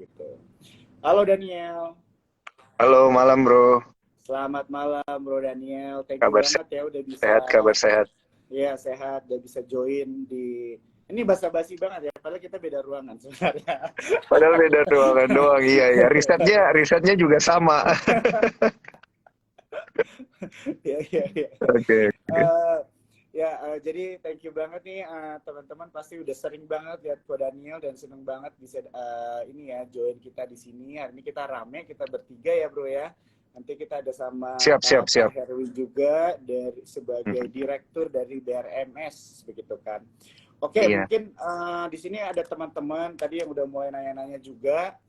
gitu. Halo Daniel. Halo malam bro, Selamat malam Bro Daniel. Thank you kabar banget ya udah bisa sehat, kabar sehat. ya sehat, udah bisa join di ini basa-basi banget ya, padahal kita beda ruangan sebenarnya. Padahal beda ruangan doang, iya ya. Risetnya juga sama. Ya, ya, ya. Oke, oke. Eh, ya, jadi thank you banget nih teman-teman pasti udah sering banget lihat Ko Daniel dan seneng banget bisa ini ya join kita di sini. Hari ini kita rame, kita bertiga ya Bro ya. Nanti kita ada sama Siap, siap, Pak siap. Herwi juga dari sebagai Mm, direktur dari BRMS begitu kan. Oke, iya. mungkin di sini ada teman-teman tadi yang udah mulai nanya-nanya juga.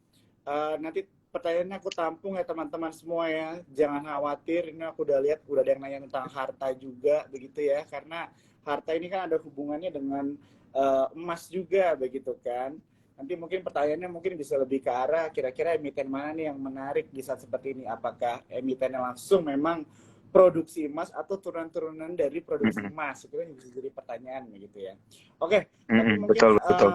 Nanti pertanyaannya aku tampung ya teman-teman semua ya. Jangan khawatir, ini aku udah lihat udah ada yang nanya tentang harta juga begitu ya. Karena harta ini kan ada hubungannya dengan emas juga begitu kan. Nanti mungkin pertanyaannya mungkin bisa lebih ke arah kira-kira emiten mana nih yang menarik di saat seperti ini. Apakah emitennya langsung memang produksi emas atau turunan-turunan dari produksi Mm-mm. emas? Itu kan bisa jadi pertanyaan begitu ya. Oke, tapi mungkin Betul, betul.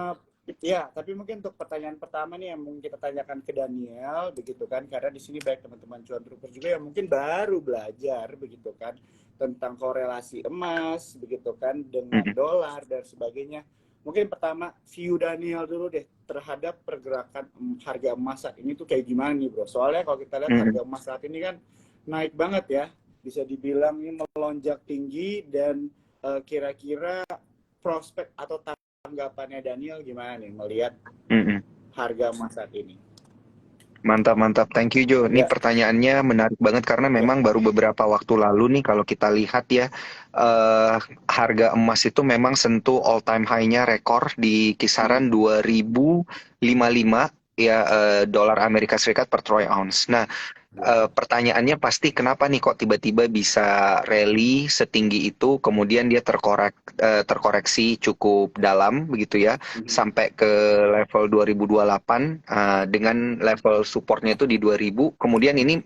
ya, tapi mungkin untuk pertanyaan pertama nih yang mungkin kita tanyakan ke Daniel, begitu kan? Karena di sini banyak teman-teman cuan trooper juga yang mungkin baru belajar, begitu kan, tentang korelasi emas, begitu kan, dengan Mm-mm. dolar dan sebagainya. Mungkin pertama view Daniel dulu deh terhadap pergerakan harga emas saat ini tuh kayak gimana nih bro? Soalnya kalau kita lihat Mm-mm. harga emas saat ini kan naik banget ya, bisa dibilang ini melonjak tinggi dan kira-kira prospek atau tanggapannya Daniel gimana nih melihat Mm-mm. harga emas saat ini? Mantap, mantap. Thank you, Jo. Ini Ya, pertanyaannya menarik banget karena ya. memang baru beberapa waktu lalu nih kalau kita lihat ya, harga emas itu memang sentuh all time high-nya rekor di Hmm. kisaran 2055 ya, dolar Amerika Serikat per troy ounce. Nah, Ya. pertanyaannya pasti kenapa nih kok tiba-tiba bisa rally setinggi itu, kemudian dia terkoreksi cukup dalam begitu ya, Mhm. sampai ke level 2028 dengan level supportnya itu di 2000, kemudian ini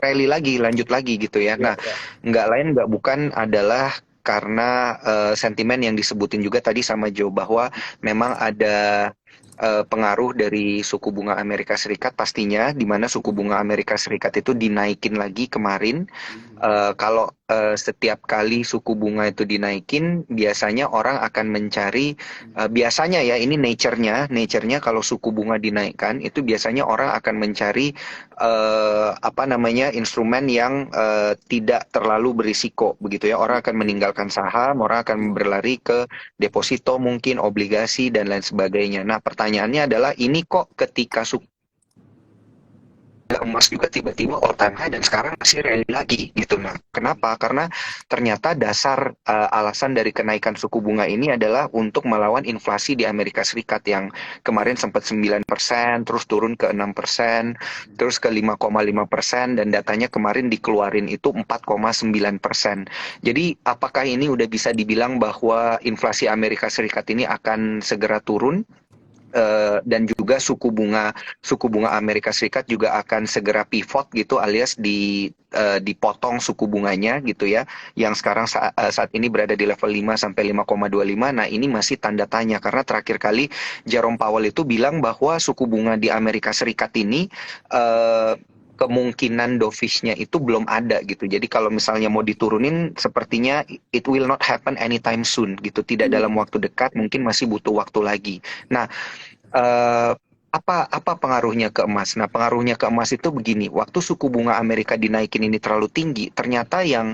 rally lagi, lanjut lagi gitu ya. Ya, Nah, ya. nggak lain nggak bukan adalah karena sentimen yang disebutin juga tadi sama Joe bahwa memang ada pengaruh dari suku bunga Amerika Serikat pastinya, di mana suku Mhm. bunga Amerika Serikat itu dinaikin lagi kemarin. Mhm. Kalau setiap kali suku bunga itu dinaikin, biasanya orang akan mencari, biasanya ya ini nature-nya kalau suku bunga dinaikkan itu biasanya orang akan mencari apa namanya instrumen yang tidak terlalu berisiko begitu ya. Orang akan Mhm. meninggalkan saham, orang akan berlari ke deposito mungkin obligasi dan lain sebagainya. Nah, pertanyaannya adalah ini kok ketika suku emas juga tiba-tiba all time high dan sekarang masih rally lagi gitu. Nah, kenapa? Karena ternyata dasar alasan dari kenaikan suku bunga ini adalah untuk melawan inflasi di Amerika Serikat yang kemarin sempat 9%, terus turun ke 6%, terus ke 5,5% dan datanya kemarin dikeluarin itu 4,9%. Jadi, apakah ini udah bisa dibilang bahwa inflasi Amerika Serikat ini akan segera turun? Dan juga suku bunga Amerika Serikat juga akan segera pivot gitu alias dipotong suku bunganya gitu ya yang sekarang saat ini berada di level 5 sampai 5,25. Nah, ini masih tanda tanya karena terakhir kali Jerome Powell itu bilang bahwa suku bunga di Amerika Serikat ini eh, kemungkinan dovish-nya itu belum ada gitu. Jadi kalau misalnya mau diturunin sepertinya it will not happen anytime soon gitu. Tidak dalam Mhm. waktu dekat, mungkin masih butuh waktu lagi. Nah, eh, apa pengaruhnya ke emas? Nah, pengaruhnya ke emas itu begini, waktu suku bunga Amerika dinaikin ini terlalu tinggi, ternyata yang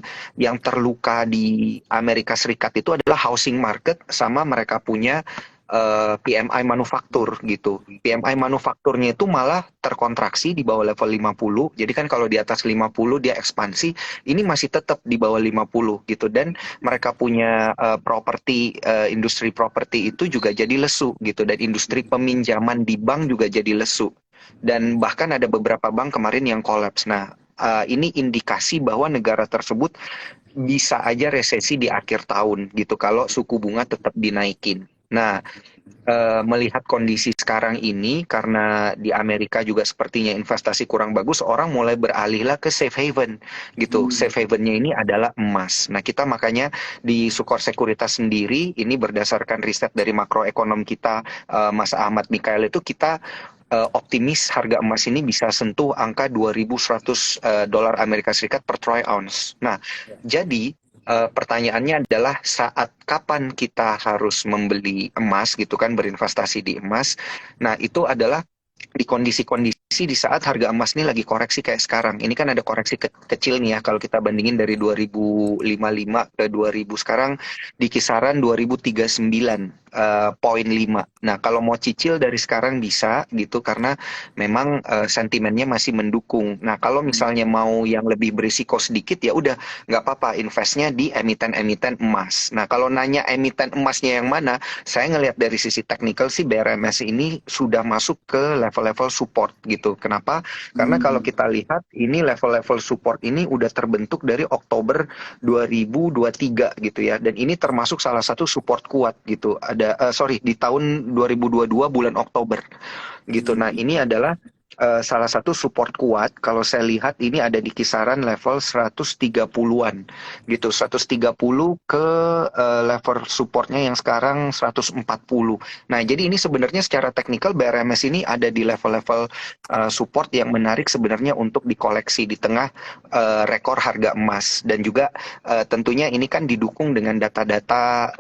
terluka di Amerika Serikat itu adalah housing market sama mereka punya PMI manufaktur gitu. PMI manufakturnya itu malah terkontraksi di bawah level 50. Jadi kan kalau di atas 50 dia ekspansi, ini masih tetap di bawah 50 gitu dan mereka punya industri properti itu juga jadi lesu gitu dan industri peminjaman di bank juga jadi lesu dan bahkan ada beberapa bank kemarin yang kolaps. Nah, ini indikasi bahwa negara tersebut bisa aja resesi di akhir tahun gitu kalau suku bunga tetap dinaikin. Nah, melihat kondisi sekarang ini karena di Amerika juga sepertinya investasi kurang bagus, orang mulai beralihlah ke safe haven gitu. Mhm. Safe havennya ini adalah emas. Nah, kita makanya di Sukor Sekuritas sendiri ini berdasarkan riset dari makroekonom kita, Mas Ahmad Mikael itu kita optimis harga emas ini bisa sentuh angka 2.100 dolar Amerika Serikat per troy ounce. Nah, Ya. jadi pertanyaannya adalah saat kapan kita harus membeli emas gitu kan, berinvestasi di emas. Nah, itu adalah di kondisi-kondisi di saat harga emas ini lagi koreksi kayak sekarang. Ini kan ada koreksi kecil nih ya kalau kita bandingin dari 2055 ke 2000 sekarang di kisaran 2039 poin 5. Nah, kalau mau cicil dari sekarang bisa gitu karena memang sentimennya masih mendukung. Nah, kalau misalnya mau yang lebih berisiko sedikit ya udah nggak apa-apa investnya di emiten-emiten emas. Nah, kalau nanya emiten emasnya yang mana, saya ngelihat dari sisi teknikal sih BRMS ini sudah masuk ke level-level support gitu. Kenapa? Karena kalau Hmm. kita lihat ini level-level support ini udah terbentuk dari Oktober 2023 gitu ya. Dan ini termasuk salah satu support kuat gitu. Sorry, di tahun 2022 bulan Oktober gitu. Nah, Hmm. ini adalah salah satu support kuat kalau saya lihat ini ada di kisaran level 130-an gitu. 130 ke level supportnya yang sekarang 140. Nah, jadi ini sebenarnya secara teknikal BRMS ini ada di level-level support yang menarik sebenarnya untuk dikoleksi di tengah rekor harga emas dan juga tentunya ini kan didukung dengan data-data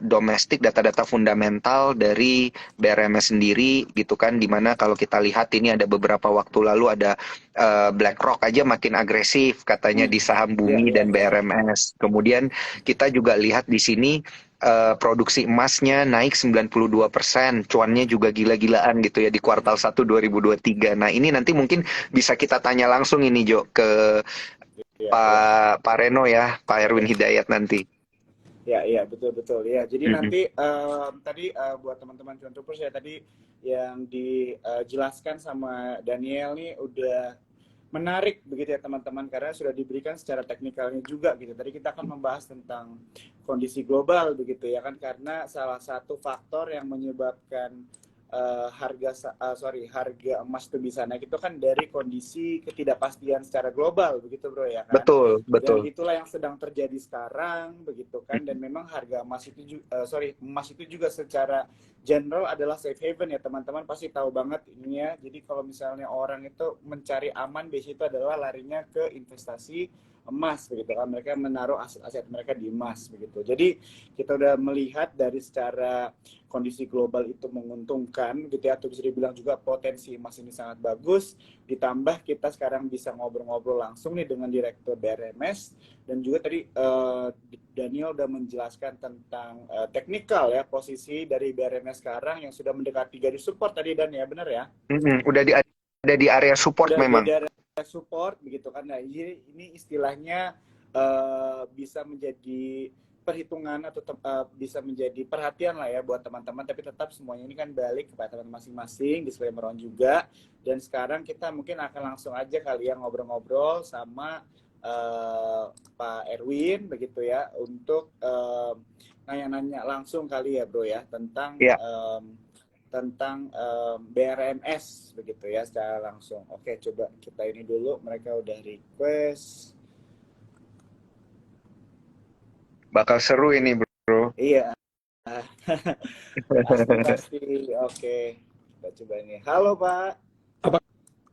domestik, data-data fundamental dari BRMS sendiri gitu kan, dimana kalau kita lihat ini ada beberapa waktu lalu ada BlackRock aja makin agresif katanya Hmm. di saham Ya, bumi ya, dan ya. BRMS. Kemudian kita juga lihat di sini produksi emasnya naik 92%, cuannya juga gila-gilaan gitu ya di kuartal 1 2023. Nah, ini nanti mungkin bisa kita tanya langsung ini Jo ke Ya, ya. Pak Reno ya, Pak Erwin Ya. Hidayat nanti. Ya, iya betul betul ya. Jadi Mm-mm. nanti tadi buat teman-teman Cuan Troopers ya tadi yang dijelaskan sama Daniel nih udah menarik begitu ya teman-teman karena sudah diberikan secara teknikalnya juga gitu. Tadi kita akan membahas tentang kondisi global begitu ya kan karena salah satu faktor yang menyebabkan harga emas itu bisa naik itu kan dari kondisi ketidakpastian secara global begitu bro ya kan. Betul, Dan betul. itulah yang sedang terjadi sekarang begitu kan dan memang harga emas itu emas itu juga secara general adalah safe haven ya teman-teman pasti tahu banget ini ya. Jadi kalau misalnya orang itu mencari aman biasanya itu adalah larinya ke investasi emas begitu kan mereka menaruh aset-aset mereka di emas begitu. Jadi kita udah melihat dari secara kondisi global itu menguntungkan gitu ya atau bisa dibilang juga potensi emas ini sangat bagus ditambah kita sekarang bisa ngobrol-ngobrol langsung nih dengan direktur BRMS dan juga tadi Daniel udah menjelaskan tentang teknikal ya posisi dari BRMS sekarang yang sudah mendekati garis support tadi Dan ya benar ya Udah ada di area support udah memang. dari support begitu kan nah ini istilahnya bisa menjadi perhitungan atau bisa menjadi perhatian lah ya buat teman-teman tapi tetap semuanya ini kan balik kepada teman masing-masing disclaimer on juga dan sekarang kita mungkin akan langsung aja kali ya ngobrol-ngobrol sama Pak Erwin begitu ya untuk nanya-nanya langsung kali ya bro ya tentang Ya, BRMS begitu ya secara langsung. Oke, coba kita ini dulu. Mereka udah request. bakal seru ini, Bro. Iya, pasti pasti. Oke, kita coba ini. Halo Pak. Apa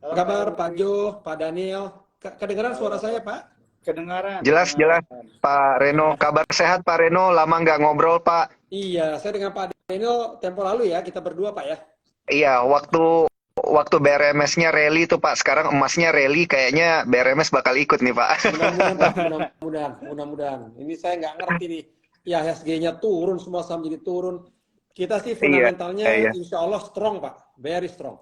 Halo Pak kabar Pak Erwin. Jo, Pak Daniel? Kedengaran suara saya Halo. Pak? Kedengaran, Jelas-jelas, kedengaran. Pak Reno. Kabar sehat, Pak Reno. Lama nggak ngobrol, Pak. Iya, saya dengan Pak Daniel tempo lalu ya, kita berdua Pak ya. Iya, waktu BRMS-nya rally tuh, Pak. Sekarang emasnya rally, kayaknya BRMS bakal ikut nih, Pak. Mudah-mudahan Pak, mudah-mudahan. Ini saya nggak ngerti nih. Ya, IHSG-nya turun, semua saham jadi turun. Kita sih Iya, fundamentalnya iya. insya Allah strong Pak, very strong.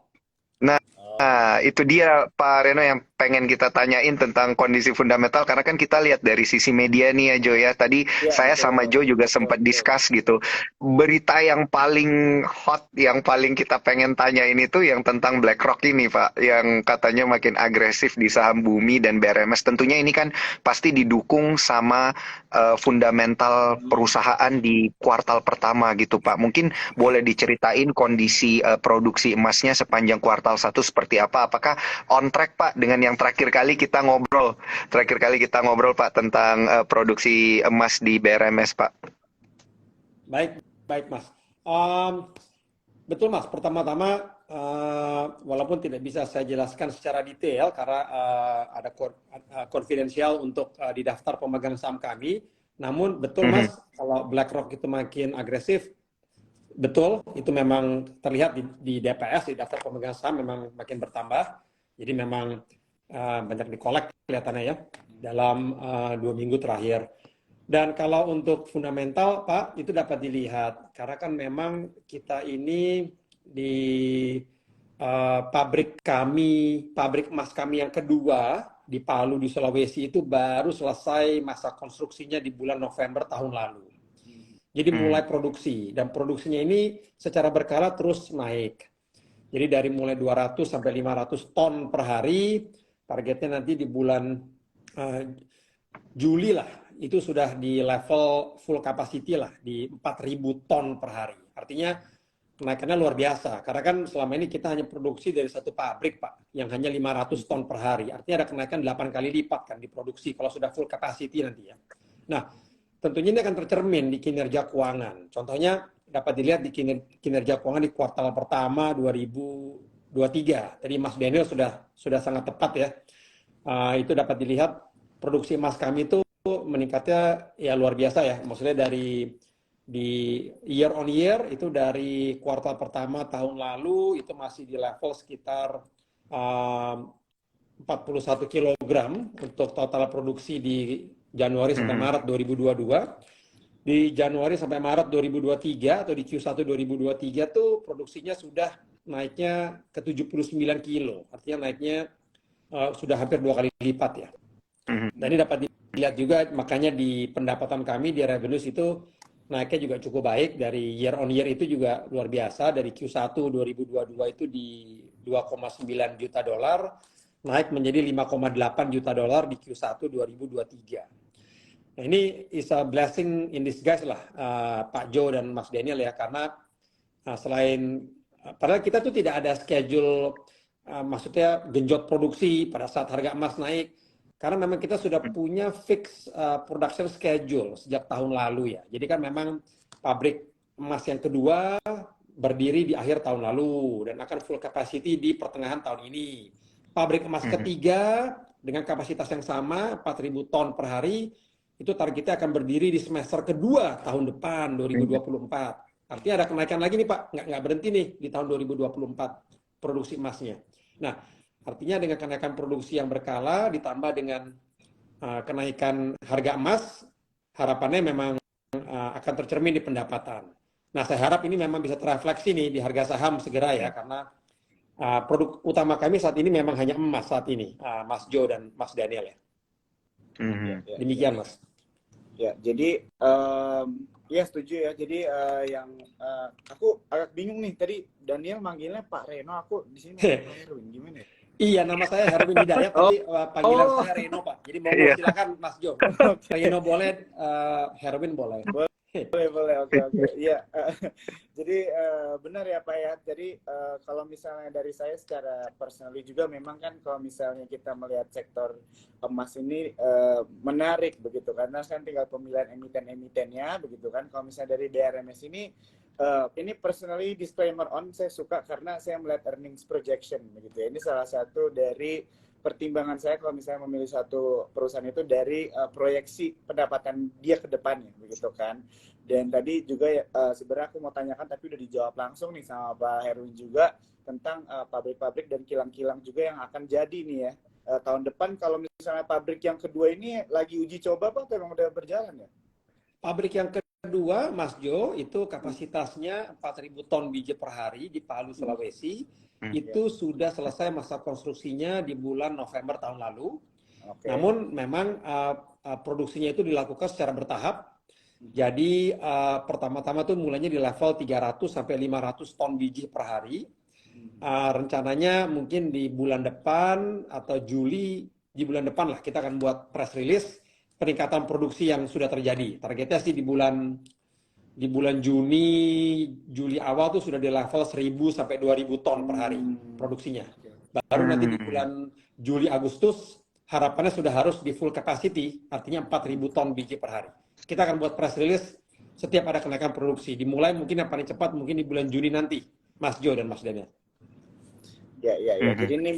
Nah, Oh, itu dia Pak Reno yang pengen kita tanyain tentang kondisi fundamental karena kan kita lihat dari sisi media nih ya Jo ya. Tadi ya saya sama betul, Jo juga betul, sempat betul. discuss gitu. Berita yang paling hot, yang paling kita pengen tanyain itu yang tentang BlackRock ini Pak, yang katanya makin agresif di saham bumi dan BRMS. Tentunya ini kan pasti didukung sama fundamental perusahaan di kuartal pertama gitu Pak. Mungkin boleh diceritain kondisi produksi emasnya sepanjang kuartal 1 seperti apa? Apakah on track Pak dengan yang terakhir kali kita ngobrol? Terakhir kali kita ngobrol Pak tentang produksi emas di BRMS Pak. Baik, baik Mas. Betul Mas, pertama-tama walaupun tidak bisa saya jelaskan secara detail karena ada konfidensial untuk di daftar pemegang saham kami. Namun betul Mas, kalau BlackRock itu makin agresif, betul itu memang terlihat di DPS, di daftar pemegang saham memang makin bertambah. Jadi memang banyak dikolek kelihatannya ya dalam 2 minggu terakhir. Dan kalau untuk fundamental Pak, itu dapat dilihat karena kan memang kita ini di pabrik emas kami yang kedua di Palu di Sulawesi itu baru selesai masa konstruksinya di bulan November tahun lalu. Jadi mulai produksi dan produksinya ini secara berkala terus naik. Jadi dari mulai 200 sampai 500 ton per hari, targetnya nanti di bulan Juli lah, itu sudah di level full capacity lah, di 4.000 ton per hari. Artinya kenaikannya luar biasa, karena kan selama ini kita hanya produksi dari satu pabrik Pak, yang hanya 500 ton per hari. Artinya ada kenaikan 8 kali lipat kan di produksi kalau sudah full capacity nanti ya. Nah, tentunya ini akan tercermin di kinerja keuangan. Contohnya dapat dilihat di kinerja keuangan di kuartal pertama 2023. Tadi Mas Daniel sudah sangat tepat ya. Itu dapat dilihat produksi emas kami itu meningkatnya ya luar biasa ya. Maksudnya di year on year itu dari kuartal pertama tahun lalu itu masih di level sekitar 41 kg untuk total produksi di Januari sampai Maret 2022. Di Januari sampai Maret 2023 atau di Q1 2023 tuh produksinya sudah naiknya ke 79 kilo. Artinya naiknya sudah hampir 2 kali lipat ya. Dan ini dapat dilihat juga makanya di pendapatan kami di revenues itu naiknya juga cukup baik. Dari year on year itu juga luar biasa. Dari Q1 2022 itu di 2,9 juta dolar naik menjadi 5,8 juta dolar di Q1 2023. Nah ini is a blessing in disguise lah Pak Joe dan Mas Daniel ya, karena selain padahal kita tuh tidak ada schedule maksudnya genjot produksi pada saat harga emas naik, karena memang kita sudah punya fix production schedule sejak tahun lalu ya. Jadi kan memang pabrik emas yang kedua berdiri di akhir tahun lalu dan akan full capacity di pertengahan tahun ini. Pabrik emas ketiga dengan kapasitas yang sama 4.000 ton per hari itu targetnya akan berdiri di semester kedua tahun depan 2024. Artinya ada kenaikan lagi nih Pak, nggak berhenti nih di tahun 2024 produksi emasnya. Nah, artinya dengan kenaikan produksi yang berkala ditambah dengan kenaikan harga emas, harapannya memang akan tercermin di pendapatan. Nah, saya harap ini memang bisa terrefleksi nih di harga saham segera ya, karena produk utama kami saat ini memang hanya emas saat ini, Mas Joe dan Mas Daniel ya. Demikian Mas. Ya, jadi ya setuju ya. Jadi yang aku agak bingung nih tadi Daniel manggilnya Pak Reno, aku di sini Herwin, gimana ya? Iya, nama saya Herwin Hidayat, tapi panggilan saya Reno Pak. Jadi mau silakan Mas Jo. Reno boleh, Herwin boleh. Boleh, oke. Iya, jadi benar ya Pak ya. Jadi kalau misalnya dari saya secara personally juga memang kan kalau misalnya kita melihat sektor emas ini menarik begitu, karena kan tinggal pemilihan emiten-emitennya begitu kan. Kalau misalnya dari DRMS ini personally disclaimer on, saya suka karena saya melihat earnings projection begitu ya. Ini salah satu dari pertimbangan saya kalau misalnya memilih satu perusahaan itu dari proyeksi pendapatan dia ke depannya begitu kan. Dan tadi juga sebenarnya aku mau tanyakan tapi udah dijawab langsung nih sama Pak Herwin juga tentang pabrik-pabrik dan kilang-kilang juga yang akan jadi nih ya tahun depan. Kalau misalnya pabrik yang kedua ini lagi uji coba Pak atau memang udah berjalan ya? Pabrik yang kedua Mas Jo itu kapasitasnya 4.000 ton biji per hari di Palu Sulawesi. Itu sudah selesai masa konstruksinya di bulan November tahun lalu. Namun memang produksinya itu dilakukan secara bertahap. Jadi pertama-tama tuh mulainya di level 300 sampai 500 ton biji per hari. Rencananya mungkin di bulan depan atau Juli, di bulan depan lah kita akan buat press release peningkatan produksi yang sudah terjadi. Targetnya sih di bulan Juli awal tuh sudah di level 1.000 sampai 2.000 ton per hari produksinya. Baru nanti di bulan Juli Agustus harapannya sudah harus di full capacity, artinya 4.000 ton biji per hari. Kita akan buat press release setiap ada kenaikan produksi. Dimulai mungkin yang paling cepat mungkin di bulan Juni nanti, Mas Jo dan Mas Daniel. Ya. Mhm. Jadi ini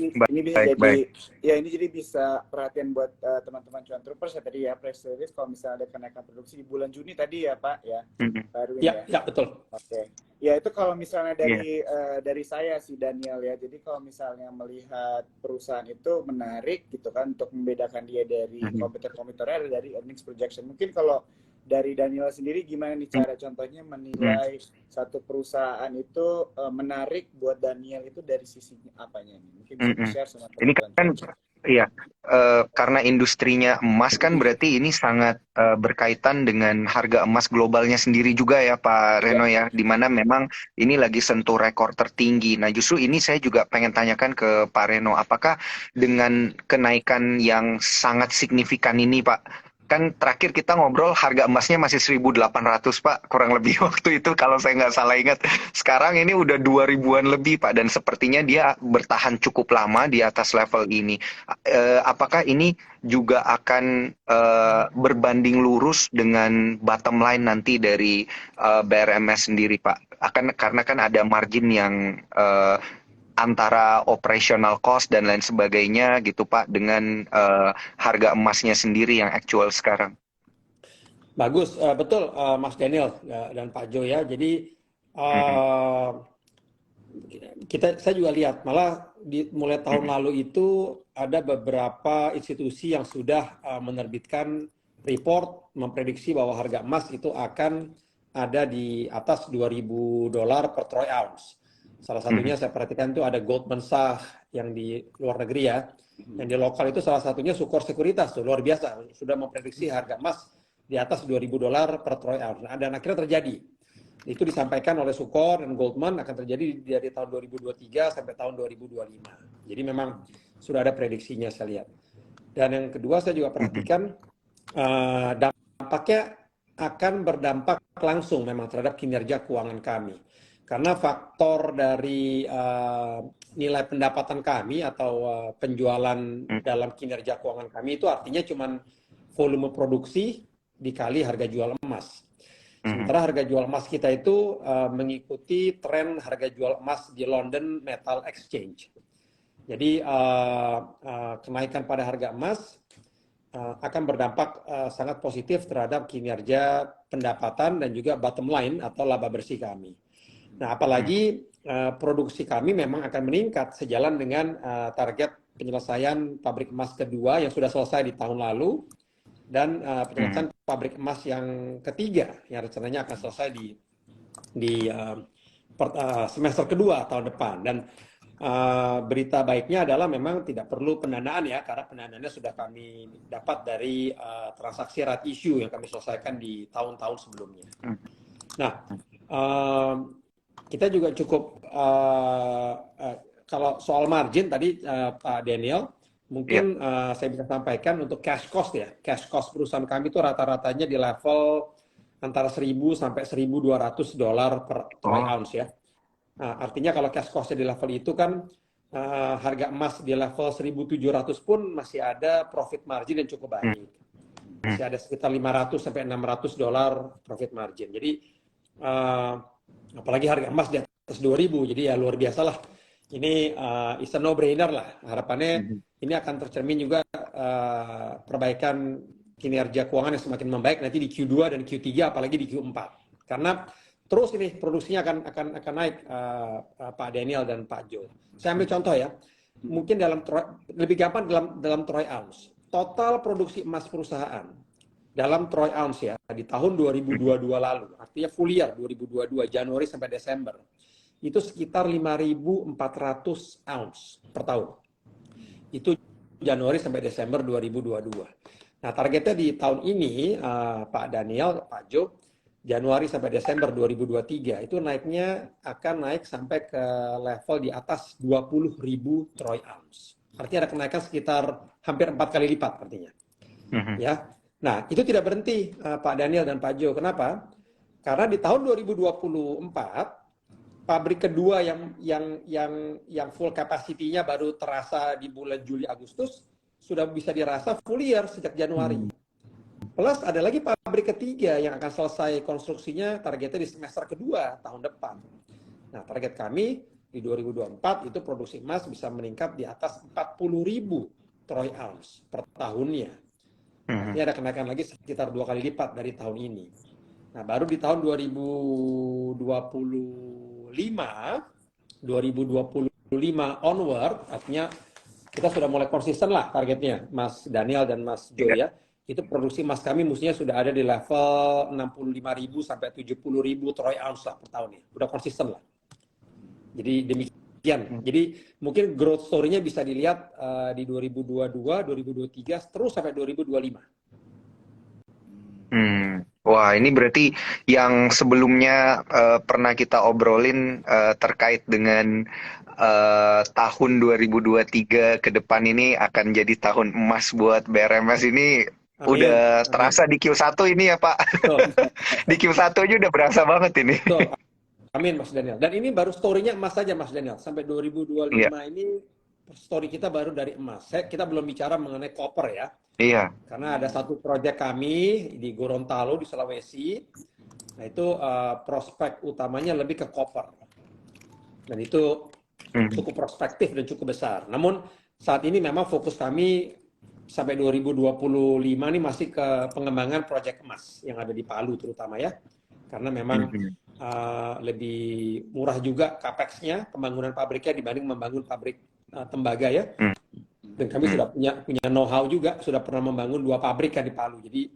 bisa Baik, jadi baik. ya ini jadi bisa perhatian buat teman-teman cuan troopers ya tadi ya press release kalau misalnya ada kenaikan produksi di bulan Juni tadi ya Pak ya Mhm. Pak Erwin Ya, ya. ya betul. Oke. Ya itu kalau misalnya Iya. dari saya sih Daniel ya. Jadi kalau misalnya melihat perusahaan itu menarik gitu kan untuk membedakan dia dari Mhm. kompetitornya ada dari earnings projection. Mungkin kalau dari Daniel sendiri gimana nih cara contohnya Mhm. menilai satu perusahaan itu menarik buat Daniel itu dari sisi apanya nih? Mungkin bisa Mhm. di-share sama Ini teman-teman kan cuan. iya, karena industrinya emas kan berarti ini sangat berkaitan dengan harga emas globalnya sendiri juga ya Pak Ya. Reno ya, di mana memang ini lagi sentuh rekor tertinggi. Nah justru ini saya juga pengen tanyakan ke Pak Reno, apakah dengan kenaikan yang sangat signifikan ini Pak, kan terakhir kita ngobrol harga emasnya masih 1.800 Pak, kurang lebih waktu itu kalau saya nggak salah ingat. Sekarang ini udah 2.000-an lebih Pak, dan sepertinya dia bertahan cukup lama di atas level ini. Apakah ini juga akan berbanding lurus dengan bottom line nanti dari BRMS sendiri Pak? Karena kan ada margin yang antara operational cost dan lain sebagainya gitu Pak, dengan harga emasnya sendiri yang actual sekarang. Bagus, betul Mas Daniel dan Pak Jo ya. Jadi Mhm. saya juga lihat malah mulai tahun Mhm. lalu itu ada beberapa institusi yang sudah menerbitkan report memprediksi bahwa harga emas itu akan ada di atas $2.000 per troy ounce. Salah satunya Mhm. saya perhatikan itu ada Goldman Sachs yang di luar negeri ya. Yang di lokal itu salah satunya Sukor Sekuritas tuh luar biasa sudah memprediksi harga emas di atas $2.000 per troy ounce. Dan akhirnya terjadi. Itu disampaikan oleh Sukor dan Goldman akan terjadi dari tahun 2023 sampai tahun 2025. Jadi memang sudah ada prediksinya saya lihat. Dan yang kedua saya juga perhatikan dampaknya akan berdampak langsung memang terhadap kinerja keuangan kami. Karena faktor dari nilai pendapatan kami atau penjualan dalam kinerja keuangan kami itu artinya cuma volume produksi dikali harga jual emas. Mhm. Sementara harga jual emas kita itu mengikuti tren harga jual emas di London Metal Exchange. Jadi kenaikan pada harga emas akan berdampak sangat positif terhadap kinerja pendapatan dan juga bottom line atau laba bersih kami. Nah, apalagi produksi kami memang akan meningkat sejalan dengan target penyelesaian pabrik emas kedua yang sudah selesai di tahun lalu dan penyelesaian pabrik emas yang ketiga yang rencananya akan selesai di semester kedua tahun depan. Dan berita baiknya adalah memang tidak perlu pendanaan ya, karena pendanaannya sudah kami dapat dari transaksi right issue yang kami selesaikan di tahun-tahun sebelumnya. Nah, kita juga cukup kalau soal margin tadi Pak Daniel, mungkin saya bisa sampaikan untuk cash cost ya. Cash cost perusahaan kami itu rata-ratanya di level antara 1.000 sampai $1.200 per troy ounce ya. Nah, artinya kalau cash cost-nya di level itu kan harga emas di level 1.700 pun masih ada profit margin yang cukup baik. Masih ada sekitar $500 sampai $600 profit margin. Jadi apalagi harga emas di atas 2.000, jadi ya luar biasa lah. Ini is a no-brainer lah. Harapannya ini akan tercermin juga perbaikan kinerja keuangan yang semakin membaik nanti di Q2 dan Q3, apalagi di Q4. Karena terus ini produksinya akan naik Pak Daniel dan Pak Jo. Saya ambil contoh ya. Mungkin lebih gampang dalam troy ounce. Total produksi emas perusahaan dalam troy ounce ya di tahun 2022 lalu, artinya full year 2022 Januari sampai Desember itu sekitar 5.400 ounce per tahun. Itu Januari sampai Desember 2022. Nah, targetnya di tahun ini Pak Daniel, Pak Jo, Januari sampai Desember 2023 itu naiknya akan naik sampai ke level di atas 20.000 troy ounce. Artinya ada kenaikan sekitar hampir 4 kali lipat artinya. Ya. Nah, itu tidak berhenti Pak Daniel dan Pak Jo. Kenapa? Karena di tahun 2024 pabrik kedua yang full capacity-nya baru terasa di bulan Juli Agustus sudah bisa dirasa full year sejak Januari. Plus ada lagi pabrik ketiga yang akan selesai konstruksinya targetnya di semester kedua tahun depan. Nah, target kami di 2024 itu produksi emas bisa meningkat di atas 40.000 troy ounce per tahunnya. Artinya ada kenaikan lagi sekitar 2 kali lipat dari tahun ini. Nah, baru di tahun 2025 onward, artinya kita sudah mulai konsisten lah targetnya, Mas Daniel dan Mas Jo ya. Itu produksi emas kami mestinya sudah ada di level 65.000 sampai 70.000 troy ounce lah per tahun ya. Udah konsisten lah. Jadi demikian. Jadi mungkin growth story-nya bisa dilihat di 2022, 2023 terus sampai 2025. Wah, ini berarti yang sebelumnya pernah kita obrolin terkait dengan tahun 2023 ke depan ini akan jadi tahun emas buat BRMS ini. Amin. Udah Amin. terasa di Q1 ini ya Pak. Betul. Di Q1 aja udah berasa banget ini. Betul. Amin Mas Daniel. Dan ini baru story-nya emas saja Mas Daniel. Sampai 2025 ini story kita baru dari emas. Kita belum bicara mengenai copper ya. Iya. Karena ada satu proyek kami di Gorontalo di Sulawesi. Nah itu prospek utamanya lebih ke copper. Dan itu cukup prospektif dan cukup besar. Namun saat ini memang fokus kami sampai 2025 ini masih ke pengembangan proyek emas yang ada di Palu terutama ya. Karena memang lebih murah juga capex-nya, pembangunan pabriknya dibanding membangun pabrik tembaga ya. Dan kami sudah punya know-how juga, sudah pernah membangun 2 pabrik kan di Palu. Jadi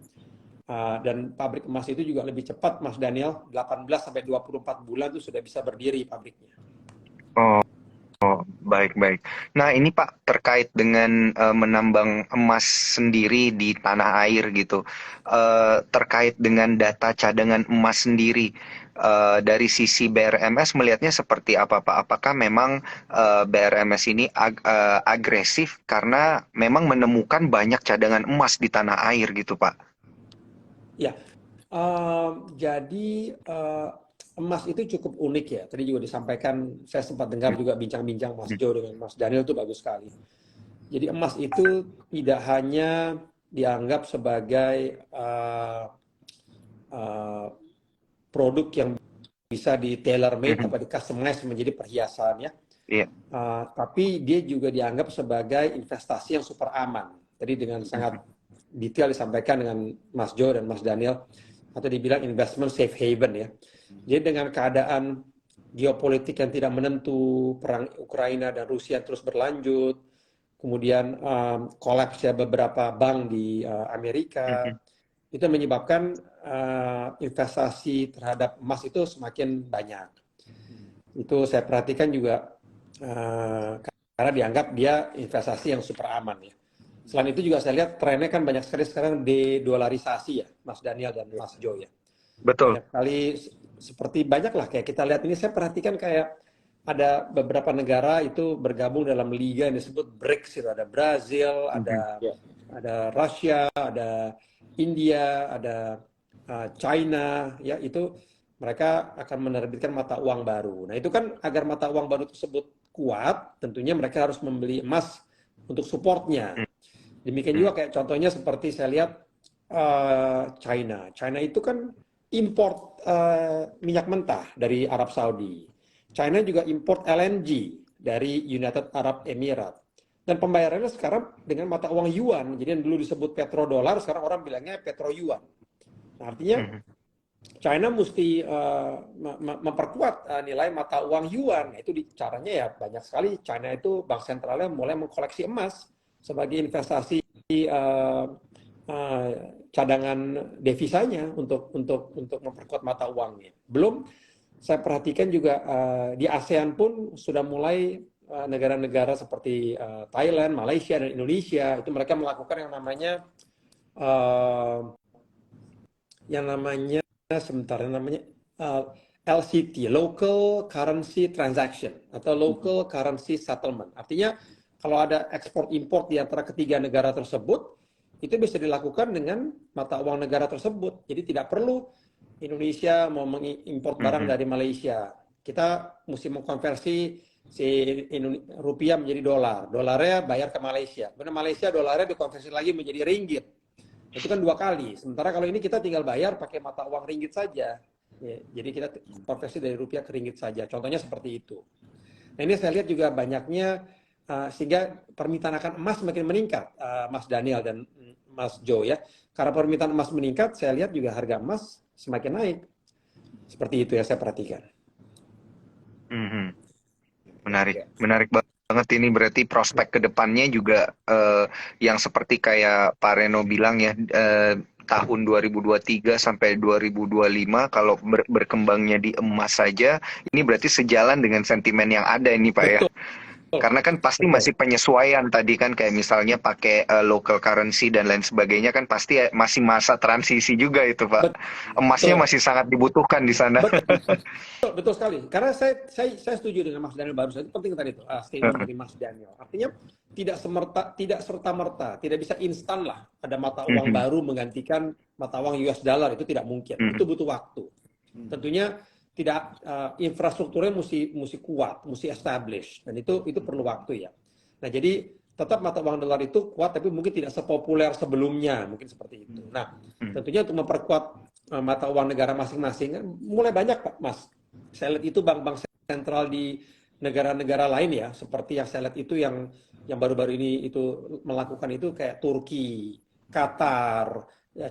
dan pabrik emas itu juga lebih cepat Mas Daniel, 18 sampai 24 bulan itu sudah bisa berdiri pabriknya. Oh, baik. Nah, ini Pak terkait dengan menambang emas sendiri di tanah air gitu. Terkait dengan data cadangan emas sendiri, dari sisi BRMS melihatnya seperti apa Pak? Apakah memang BRMS ini agresif karena memang menemukan banyak cadangan emas di tanah air gitu Pak? Ya, jadi emas itu cukup unik ya. Tadi juga disampaikan, saya sempat dengar juga bincang-bincang Mas Jo dengan Mas Daniel itu bagus sekali. Jadi emas itu tidak hanya dianggap sebagai produk yang bisa di tailor made atau di customize menjadi perhiasan ya. Tapi dia juga dianggap sebagai investasi yang super aman. Tadi dengan sangat detail disampaikan dengan Mas Jo dan Mas Daniel, atau dibilang investment safe haven ya. Jadi dengan keadaan geopolitik yang tidak menentu, perang Ukraina dan Rusia terus berlanjut, kemudian kolapsnya beberapa bank di Amerika, itu menyebabkan investasi terhadap emas itu semakin banyak. Itu saya perhatikan juga karena dianggap dia investasi yang super aman ya. Selain itu juga saya lihat trennya kan banyak sekali sekarang de-dolarisasi ya, Mas Daniel dan Mas Jo ya. Betul. Banyak kali seperti banyak lah kayak kita lihat ini, saya perhatikan kayak ada beberapa negara itu bergabung dalam liga yang disebut BRICS, itu ada Brazil, ada Rusia, ada India, ada China, ya itu mereka akan menerbitkan mata uang baru. Nah itu kan agar mata uang baru tersebut kuat, tentunya mereka harus membeli emas untuk supportnya. Demikian juga kayak contohnya seperti saya lihat China itu kan import minyak mentah dari Arab Saudi. China juga import LNG dari United Arab Emirates. Dan pembayarannya sekarang dengan mata uang yuan. Jadi yang dulu disebut petrodolar, sekarang orang bilangnya petro yuan. Nah, artinya China mesti memperkuat nilai mata uang yuan. Itu caranya ya banyak sekali. China itu bank sentralnya mulai mengkoleksi emas sebagai investasi cadangan devisanya untuk memperkuat mata uangnya. Belum saya perhatikan juga di ASEAN pun sudah mulai negara-negara seperti Thailand, Malaysia dan Indonesia itu mereka melakukan yang namanya LCT, Local Currency Transaction atau Local Currency Settlement. Artinya kalau ada ekspor impor di antara ketiga negara tersebut, itu bisa dilakukan dengan mata uang negara tersebut. Jadi tidak perlu Indonesia mau mengimpor barang dari Malaysia. Kita mesti mengkonversi rupiah menjadi dolar. Dolarnya bayar ke Malaysia. Kemudian Malaysia dolarnya dikonversi lagi menjadi ringgit. Itu kan 2 kali. Sementara kalau ini kita tinggal bayar pakai mata uang ringgit saja. Ya, jadi kita konversi dari rupiah ke ringgit saja. Contohnya seperti itu. Nah, ini saya lihat juga banyaknya sehingga permintaan akan emas semakin meningkat, Mas Daniel dan Mas Joe ya. Karena permintaan emas meningkat, saya lihat juga harga emas semakin naik. Seperti itu yang saya perhatikan. Mhm. Ya. Menarik banget ini berarti prospek ke depannya juga yang seperti kayak Pak Reno bilang ya, tahun 2023 sampai 2025 kalau berkembangnya di emas saja, ini berarti sejalan dengan sentimen yang ada ini Pak ya. Betul, Karena kan pasti betul. masih penyesuaian tadi kan kayak misalnya pakai local currency dan lain sebagainya kan pasti masih masa transisi juga itu Pak. Emasnya Betul. masih sangat dibutuhkan di sana. Betul sekali. Karena saya setuju dengan Mas Daniel barusan. Itu penting tadi itu statement dari Mas Daniel. Artinya tidak serta merta, tidak bisa instan lah ada mata uang baru menggantikan mata uang US dollar, itu tidak mungkin. Itu butuh waktu. Tentunya tidak infrastrukturnya mesti kuat, mesti establish, dan itu perlu waktu ya. Nah, jadi tetap mata uang dolar itu kuat, tapi mungkin tidak sepopuler sebelumnya, mungkin seperti itu. Nah, tentunya untuk memperkuat mata uang negara masing-masing kan mulai banyak Pak Mas. Saya lihat itu bank-bank sentral di negara-negara lain ya, seperti yang saya lihat itu yang baru-baru ini itu melakukan itu kayak Turki, Qatar,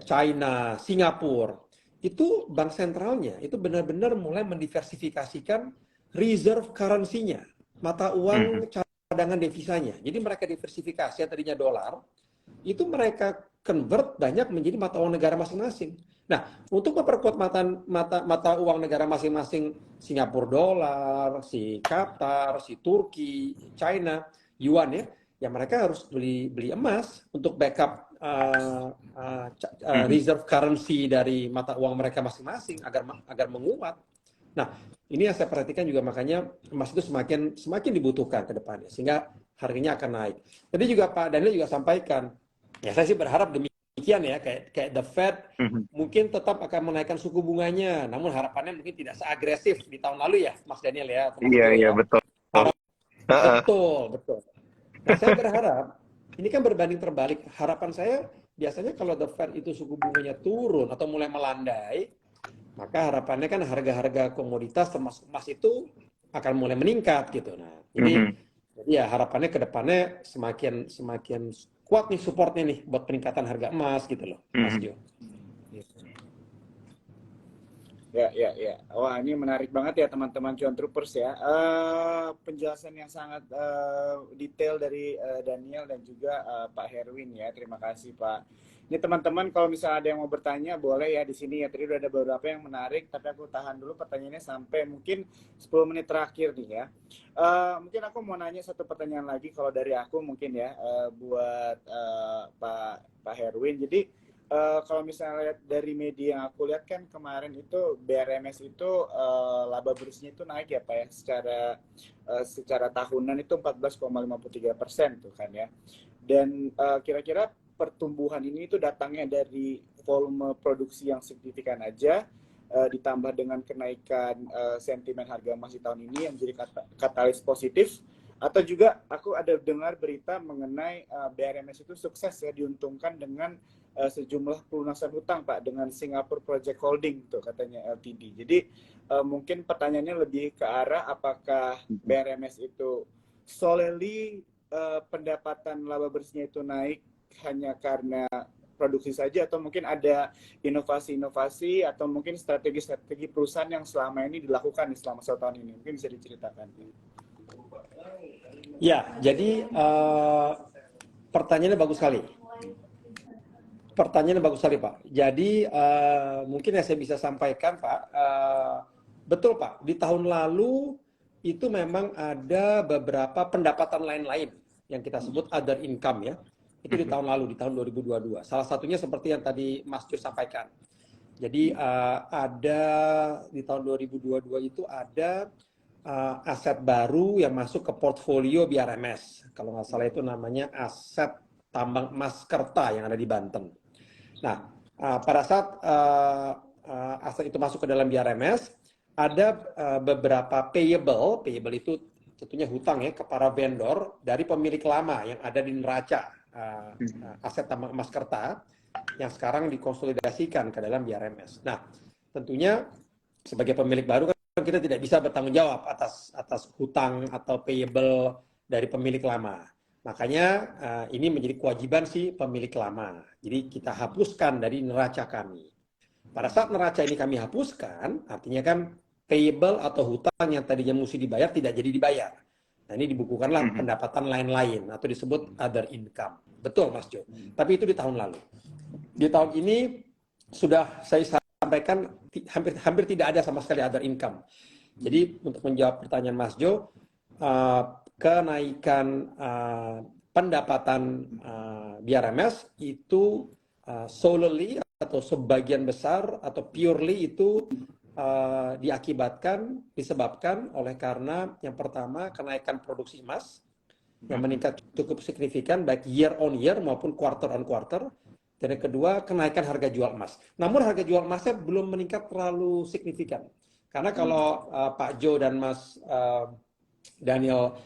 China, Singapura. Itu bank sentralnya itu benar-benar mulai mendiversifikasikan reserve currency-nya, mata uang cadangan devisanya. Jadi mereka diversifikasi yang tadinya dolar, itu mereka convert banyak menjadi mata uang negara masing-masing. Nah, untuk memperkuat mata uang negara masing-masing, Singapura dolar, si Qatar, si Turki, China, yuan ya mereka harus beli emas untuk backup reserve currency dari mata uang mereka masing-masing agar menguat. Nah, ini yang saya perhatikan juga, makanya emas itu semakin dibutuhkan ke depannya sehingga harganya akan naik. Tadi juga Pak Daniel juga sampaikan, ya saya sih berharap demikian ya, kayak the Fed mungkin tetap akan menaikkan suku bunganya, namun harapannya mungkin tidak seagresif di tahun lalu ya, Mas Daniel ya, Mas Iya, Joe iya ya. betul. Betul. Nah, saya berharap ini kan berbanding terbalik. Harapan saya biasanya kalau the Fed itu suku bunganya turun atau mulai melandai, maka harapannya kan harga-harga komoditas termasuk emas itu akan mulai meningkat gitu. Nah, jadi ya harapannya ke depannya semakin kuat nih supportnya nih buat peningkatan harga emas gitu loh, Mas Jo. Ya. Wah, ini menarik banget ya teman-teman Cuan Troopers ya. Penjelasan yang sangat detail dari Daniel dan juga Pak Herwin ya. Terima kasih Pak. Ini teman-teman kalau misalnya ada yang mau bertanya boleh ya di sini ya. Tadi udah ada beberapa yang menarik, tapi aku tahan dulu pertanyaannya sampai mungkin 10 menit terakhir nih ya. Mungkin aku mau nanya satu pertanyaan lagi kalau dari aku mungkin ya buat Pak Herwin. Jadi kalau misalnya lihat dari media yang aku lihat kan kemarin itu BRMS itu laba bersihnya itu naik ya Pak ya, secara tahunan itu 14,53% tuh kan ya. Dan kira-kira pertumbuhan ini itu datangnya dari volume produksi yang signifikan aja, ditambah dengan kenaikan sentimen harga emas di tahun ini yang menjadi katalis positif, atau juga aku ada dengar berita mengenai BRMS itu sukses ya diuntungkan dengan sejumlah pelunasan hutang Pak dengan Singapore Project Holding tuh katanya LTD. Jadi mungkin pertanyaannya lebih ke arah apakah BRMS itu solely pendapatan laba bersihnya itu naik hanya karena produksi saja, atau mungkin ada inovasi-inovasi atau mungkin strategi-strategi perusahaan yang selama ini dilakukan selama 1 tahun ini, mungkin bisa diceritakan. Ya, jadi pertanyaannya bagus sekali. Pak. Jadi mungkin yang saya bisa sampaikan Pak, betul Pak, di tahun lalu itu memang ada beberapa pendapatan lain-lain yang kita sebut other income ya. Itu di tahun lalu, di tahun 2022. Salah satunya seperti yang tadi Mas Jus sampaikan. Jadi ada di tahun 2022 itu ada aset baru yang masuk ke portfolio BRMS. Kalau nggak salah itu namanya aset tambang emas Kerta yang ada di Banten. Nah, pada saat aset itu masuk ke dalam BRMS, ada beberapa payable itu tentunya hutang ya ke para vendor dari pemilik lama yang ada di neraca aset tambang emas Kerta yang sekarang dikonsolidasikan ke dalam BRMS. Nah, tentunya sebagai pemilik baru kan kita tidak bisa bertanggung jawab atas hutang atau payable dari pemilik lama. Makanya ini menjadi kewajiban si pemilik lama. Jadi kita hapuskan dari neraca kami. Pada saat neraca ini kami hapuskan, artinya kan payable atau hutang yang tadinya mesti dibayar tidak jadi dibayar. Nah, ini dibukukanlah pendapatan lain-lain atau disebut other income. Betul, Mas Jo. Tapi itu di tahun lalu. Di tahun ini sudah saya sampaikan hampir tidak ada sama sekali other income. Jadi untuk menjawab pertanyaan Mas Jo, kenaikan pendapatan BRMS itu solely atau sebagian besar atau purely itu disebabkan oleh karena yang pertama kenaikan produksi emas yang meningkat cukup signifikan baik year on year maupun quarter on quarter. Dan yang kedua kenaikan harga jual emas. Namun harga jual emasnya belum meningkat terlalu signifikan. Karena kalau Pak Jo dan Mas Daniel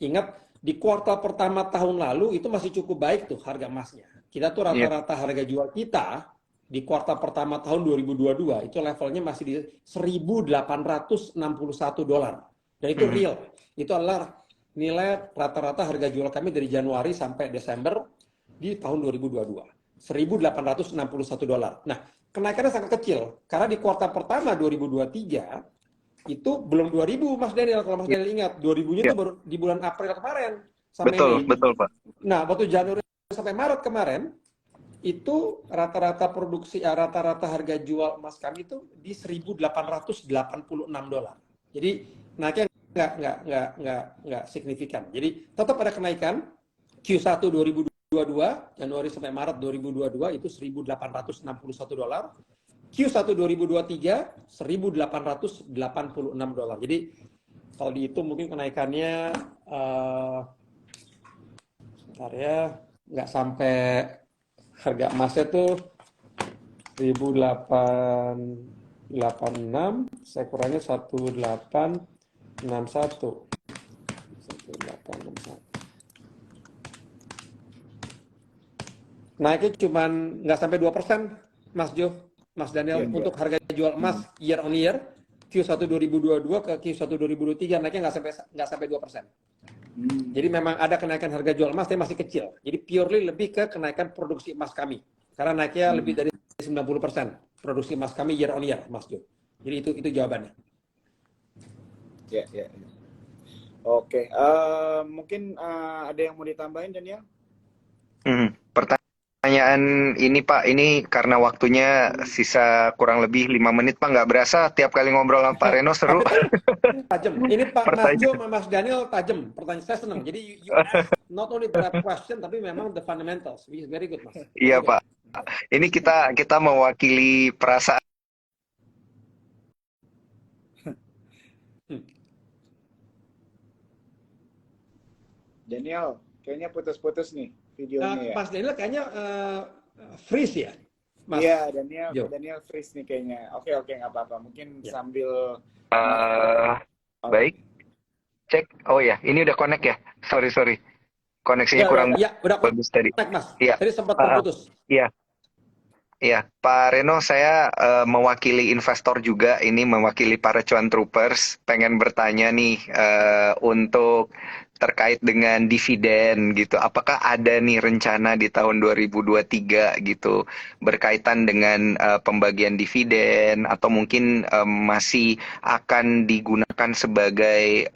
ingat di kuartal pertama tahun lalu itu masih cukup baik tuh harga emasnya. Kita tuh rata-rata harga jual kita di kuartal pertama tahun 2022 itu levelnya masih di $1.861. Dan itu real. Itu adalah nilai rata-rata harga jual kami dari Januari sampai Desember di tahun 2022. $1.861. Nah, kenaikannya sangat kecil. Karena di kuartal pertama 2023 itu belum 2.000 Mas Daniel, kalau Mas Daniel ingat. 2000-nya itu baru di bulan April kemarin. Sampai Mei. Betul, Pak. Nah, waktu Januari sampai Maret kemarin, itu rata-rata harga jual emas kami itu di $1.886. Jadi naiknya nggak signifikan. Jadi tetap ada kenaikan Q1 2022 Januari sampai Maret 2022 itu $1.861. Q1 2023 $1.886. Jadi kalau dihitung mungkin kenaikannya sebentar ya, nggak sampai harga emasnya tuh 1.886 saya kurangnya 1.861. Naiknya cuman nggak sampai 2%, Mas Jo, Mas Daniel, untuk harga jual emas year on year, Q1 2022 ke Q1 2023 naiknya nggak sampai 2%. Jadi memang ada kenaikan harga jual emas, tapi masih kecil. Jadi purely lebih ke kenaikan produksi emas kami. Karena naiknya lebih dari 90% produksi emas kami year on year, Mas Jo. Jadi itu jawabannya. Ya. Oke, mungkin ada yang mau ditambahin, Daniel? Pertanyaan ini Pak, ini karena waktunya sisa kurang lebih 5 menit Pak, nggak berasa tiap kali ngobrol sama Pak Reno seru. Tajam. Ini Pak Mas Jo sama Mas Daniel tajam. Pertanyaan saya senang. Jadi you ask not only the right question, tapi memang the fundamentals. Very good, Mas. Iya Pak. Ini kita mewakili perasaan. Daniel, kayaknya putus-putus nih videonya ya. Mas Daniel kayaknya freeze ya? Iya, Daniel freeze nih kayaknya. Oke, nggak apa-apa. Mungkin sambil baik. Cek. Oh ya, ini udah connect ya. Sorry. Koneksinya kurang udah bagus tadi. Mas. Iya. Tadi sempat terputus. Iya, Pak Reno, saya mewakili investor juga, ini mewakili para cuan troopers, pengen bertanya nih untuk terkait dengan dividen gitu. Apakah ada nih rencana di tahun 2023 gitu berkaitan dengan pembagian dividen atau mungkin masih akan digunakan sebagai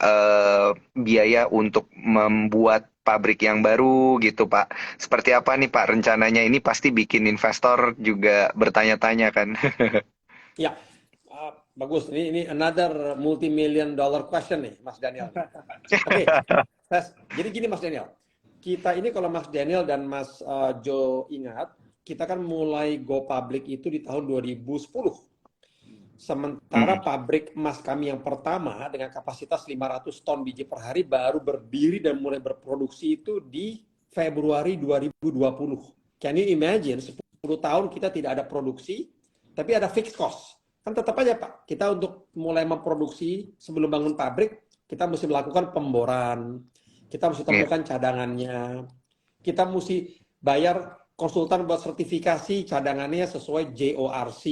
biaya untuk membuat pabrik yang baru gitu Pak. Seperti apa nih Pak rencananya? Ini pasti bikin investor juga bertanya-tanya kan. Ya, bagus. Ini another multi-million dollar question nih, Mas Daniel. Oke, jadi gini Mas Daniel. Kita ini kalau Mas Daniel dan Mas Jo ingat, kita kan mulai go public itu di tahun 2010. Sementara pabrik emas kami yang pertama dengan kapasitas 500 ton biji per hari baru berdiri dan mulai berproduksi itu di Februari 2020. Can you imagine 10 tahun kita tidak ada produksi, tapi ada fixed cost. Kan tetap aja Pak, kita untuk mulai memproduksi sebelum bangun pabrik, kita mesti melakukan pemboran, kita mesti temukan cadangannya, kita mesti bayar konsultan buat sertifikasi cadangannya sesuai JORC,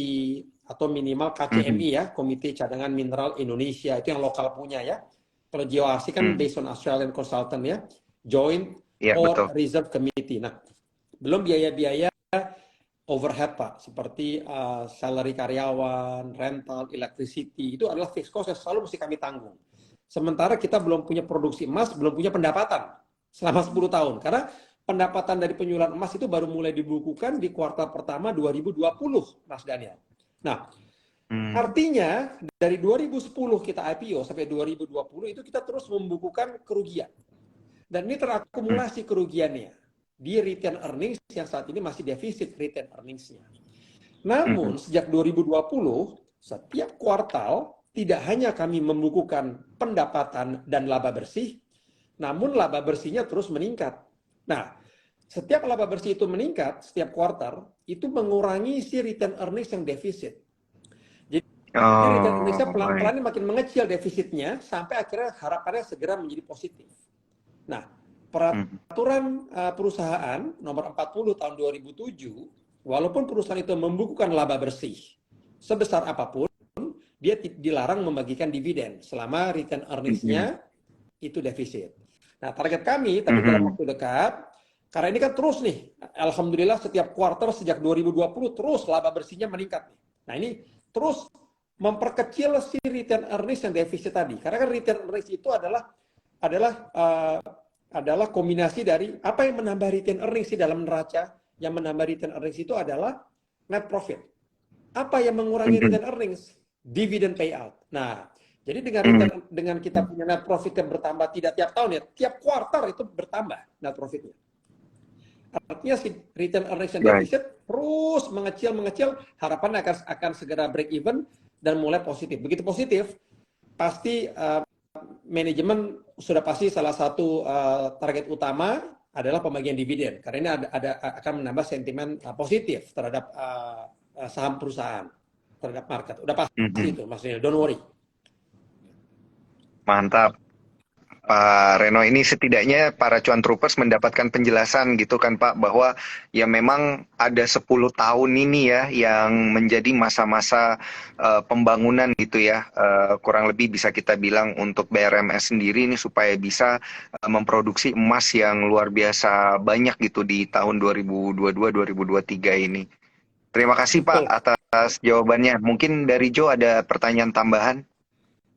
atau minimal KCMI ya, Komite Cadangan Mineral Indonesia, itu yang lokal punya ya. Kalau GORC kan based on Australian Consultant ya, Joint Iya, or betul. Reserve Committee. Nah, belum biaya-biaya overhead Pak, seperti salary karyawan, rental, electricity, itu adalah fixed cost yang selalu mesti kami tanggung. Sementara kita belum punya produksi emas, belum punya pendapatan selama 10 tahun. Karena pendapatan dari penyuluhan emas itu baru mulai dibukukan di kuartal pertama 2020, Mas Daniel. Nah, artinya dari 2010 kita IPO sampai 2020 itu kita terus membukukan kerugian. Dan ini terakumulasi kerugiannya di return earnings yang saat ini masih defisit return earnings-nya. Namun sejak 2020 setiap kuartal tidak hanya kami membukukan pendapatan dan laba bersih, namun laba bersihnya terus meningkat. Nah, setiap laba bersih itu meningkat setiap kuartal, itu mengurangi si return earnings yang defisit. Jadi return earnings-nya pelan-pelan makin mengecil defisitnya sampai akhirnya harapannya segera menjadi positif. Nah, peraturan perusahaan nomor 40 tahun 2007, walaupun perusahaan itu membukukan laba bersih sebesar apapun, dia dilarang membagikan dividen selama return earnings-nya itu defisit. Nah, target kami tapi dalam waktu dekat, karena ini kan terus nih, alhamdulillah setiap kuartal sejak 2020 terus laba bersihnya meningkat. Nah, ini terus memperkecil si return earnings yang defisit tadi. Karena kan return earnings itu adalah kombinasi dari apa yang menambah return earnings di dalam neraca. Yang menambah return earnings itu adalah net profit. Apa yang mengurangi return earnings? Dividend payout. Nah, jadi dengan kita punya net profit yang bertambah tidak tiap tahun ya, tiap kuartal itu bertambah net profitnya. Artinya si return earnings yang defisit terus mengecil, harapannya akan segera break even dan mulai positif. Begitu positif, pasti manajemen sudah pasti salah satu target utama adalah pembagian dividen. Karena ini akan menambah sentimen positif terhadap saham perusahaan, terhadap market. Udah pasti itu, maksudnya. Don't worry. Mantap. Pak Reno, ini setidaknya para cuan troopers mendapatkan penjelasan gitu kan Pak, bahwa ya memang ada 10 tahun ini ya yang menjadi masa-masa pembangunan gitu ya, kurang lebih bisa kita bilang untuk BRMS sendiri ini supaya bisa memproduksi emas yang luar biasa banyak gitu di tahun 2022-2023 ini. Terima kasih Pak atas jawabannya. Mungkin dari Joe ada pertanyaan tambahan?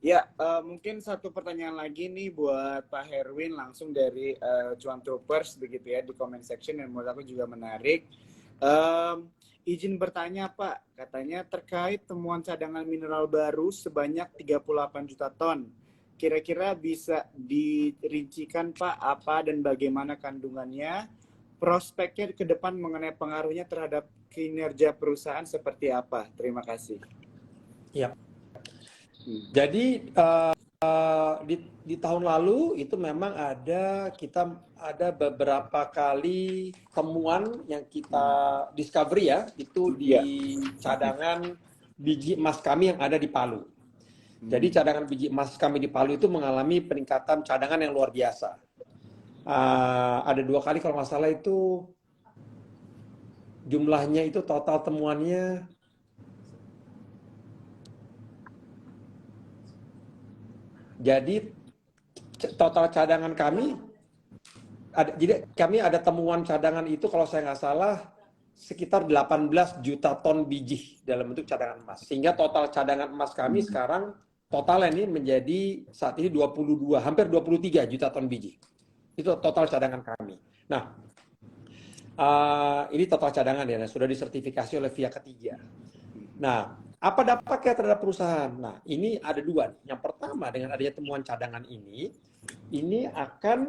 Ya, mungkin satu pertanyaan lagi nih buat Pak Herwin langsung dari Cuan Troopers begitu ya di comment section, yang menurut aku juga menarik. Izin bertanya Pak, katanya terkait temuan cadangan mineral baru sebanyak 38 juta ton. Kira-kira bisa dirincikan Pak apa dan bagaimana kandungannya? Prospeknya ke depan mengenai pengaruhnya terhadap kinerja perusahaan seperti apa? Terima kasih. Ya. Jadi di tahun lalu itu memang kita ada beberapa kali temuan yang kita discovery ya, itu di cadangan biji emas kami yang ada di Palu. Jadi cadangan biji emas kami di Palu itu mengalami peningkatan cadangan yang luar biasa. Ada 2 kali kalau nggak salah itu jumlahnya itu total temuannya jadi total cadangan kami jadi kami ada temuan cadangan itu kalau saya nggak salah sekitar 18 juta ton biji dalam bentuk cadangan emas. Sehingga total cadangan emas kami sekarang totalnya ini menjadi saat ini 22, hampir 23 juta ton biji. Itu total cadangan kami. Nah, ini total cadangan ya, sudah disertifikasi oleh pihak ketiga. Nah, apa dampaknya terhadap perusahaan? Nah, ini ada 2. Yang pertama, dengan adanya temuan cadangan ini akan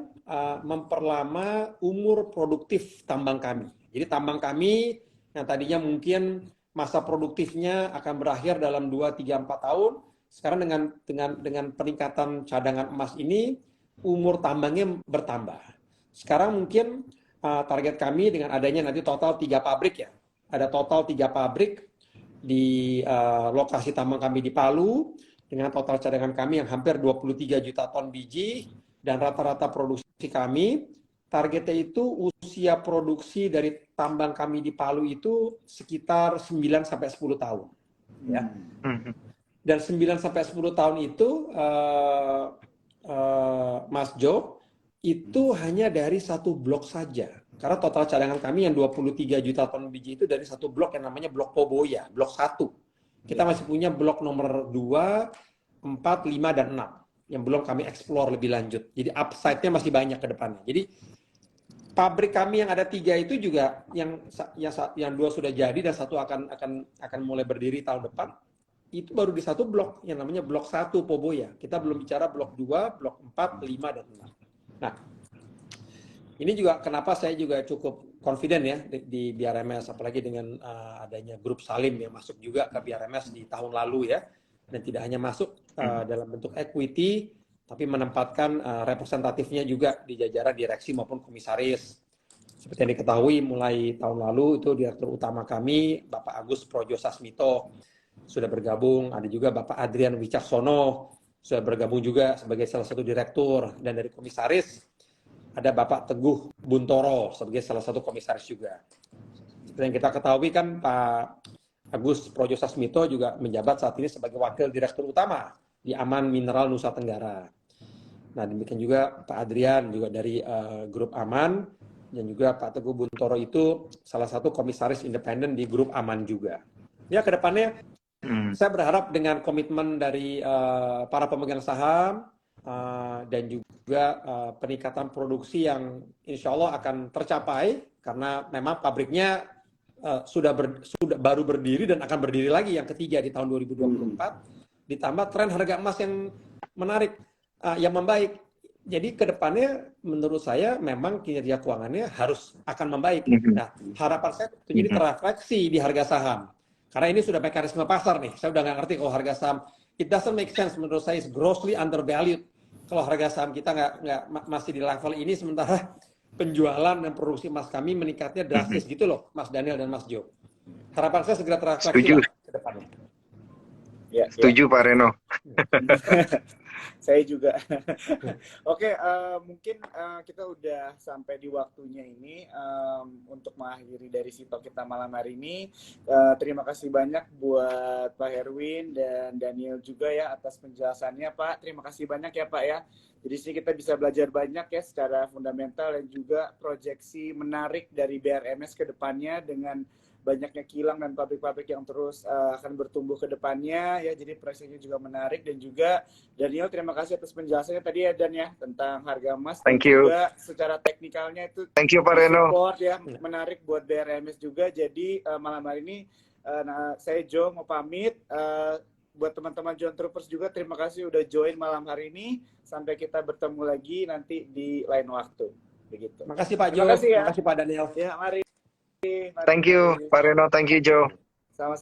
memperlama umur produktif tambang kami. Jadi tambang kami yang tadinya mungkin masa produktifnya akan berakhir dalam 2, 3, 4 tahun, sekarang dengan peningkatan cadangan emas ini, umur tambangnya bertambah. Sekarang mungkin target kami dengan adanya nanti total 3 pabrik ya. Ada total 3 pabrik di lokasi tambang kami di Palu dengan total cadangan kami yang hampir 23 juta ton biji, dan rata-rata produksi kami targetnya itu usia produksi dari tambang kami di Palu itu sekitar 9 sampai 10 tahun. ya. Mhm. Dan 9 sampai 10 tahun itu Mas Jo, itu hanya dari satu blok saja. Karena total cadangan kami yang 23 juta ton biji itu dari satu blok yang namanya blok Poboya, blok 1. Kita masih punya blok nomor 2, 4, 5, dan 6 yang belum kami explore lebih lanjut. Jadi upside-nya masih banyak ke depannya. Jadi pabrik kami yang ada 3 itu juga yang 2 sudah jadi dan 1 akan mulai berdiri tahun depan. Itu baru di satu blok yang namanya blok 1 Poboya. Kita belum bicara blok 2, blok 4, 5, dan 6. Nah, ini juga kenapa saya juga cukup confident ya di BRMS, apalagi dengan adanya grup Salim yang masuk juga ke BRMS di tahun lalu ya, dan tidak hanya masuk dalam bentuk equity, tapi menempatkan representatifnya juga di jajaran direksi maupun komisaris. Seperti yang diketahui mulai tahun lalu itu direktur utama kami Bapak Agus Projosasmito sudah bergabung, ada juga Bapak Adrian Wicaksono sudah bergabung juga sebagai salah satu direktur, dan dari komisaris ada Bapak Teguh Buntoro sebagai salah satu komisaris juga. Seperti yang kita ketahui kan Pak Agus Projosasmito juga menjabat saat ini sebagai wakil direktur utama di Aman Mineral Nusa Tenggara. Nah, demikian juga Pak Adrian juga dari grup Aman, dan juga Pak Teguh Buntoro itu salah satu komisaris independen di grup Aman juga. Ya, ke depannya saya berharap dengan komitmen dari para pemegang saham dan juga peningkatan produksi yang insya Allah akan tercapai, karena memang pabriknya sudah baru berdiri dan akan berdiri lagi yang ketiga di tahun 2024, ditambah tren harga emas yang menarik, yang membaik. Jadi ke depannya menurut saya memang kinerja keuangannya harus akan membaik. Nah, harapan saya itu jadi terefleksi di harga saham. Karena ini sudah mekanisme pasar nih. Saya udah nggak ngerti kalau harga saham, it doesn't make sense menurut saya, is grossly undervalued. Kalau harga saham kita nggak masih di level ini, sementara penjualan dan produksi emas kami meningkatnya drastis gitu loh, Mas Daniel dan Mas Jo. Harapan saya segera terefleksi ke depannya. Ya, Setuju Pak Reno. Saya juga. Oke, mungkin kita udah sampai di waktunya ini untuk mengakhiri dari Sitok kita malam hari ini. Terima kasih banyak buat Pak Herwin dan Daniel juga ya atas penjelasannya, Pak. Terima kasih banyak ya, Pak ya. Jadi sini kita bisa belajar banyak ya secara fundamental dan juga proyeksi menarik dari BRMS ke depannya dengan banyaknya kilang dan pabrik-pabrik yang terus akan bertumbuh ke depannya ya. Jadi proyeksinya juga menarik, dan juga Daniel terima kasih atas penjelasannya tadi ya Dan ya tentang harga emas. Thank you. Juga secara teknikalnya itu Thank you Pak Reno. support ya, menarik buat BRMS juga. Jadi malam hari ini saya Jo mau pamit. Buat teman-teman John Troopers juga terima kasih udah join malam hari ini. Sampai kita bertemu lagi nanti di lain waktu. Begitu. Makasih Pak Jo. Terima kasih ya. Makasih Pak Daniel. Ya, mari. Thank you Pak Reno, thank you Joe. Sama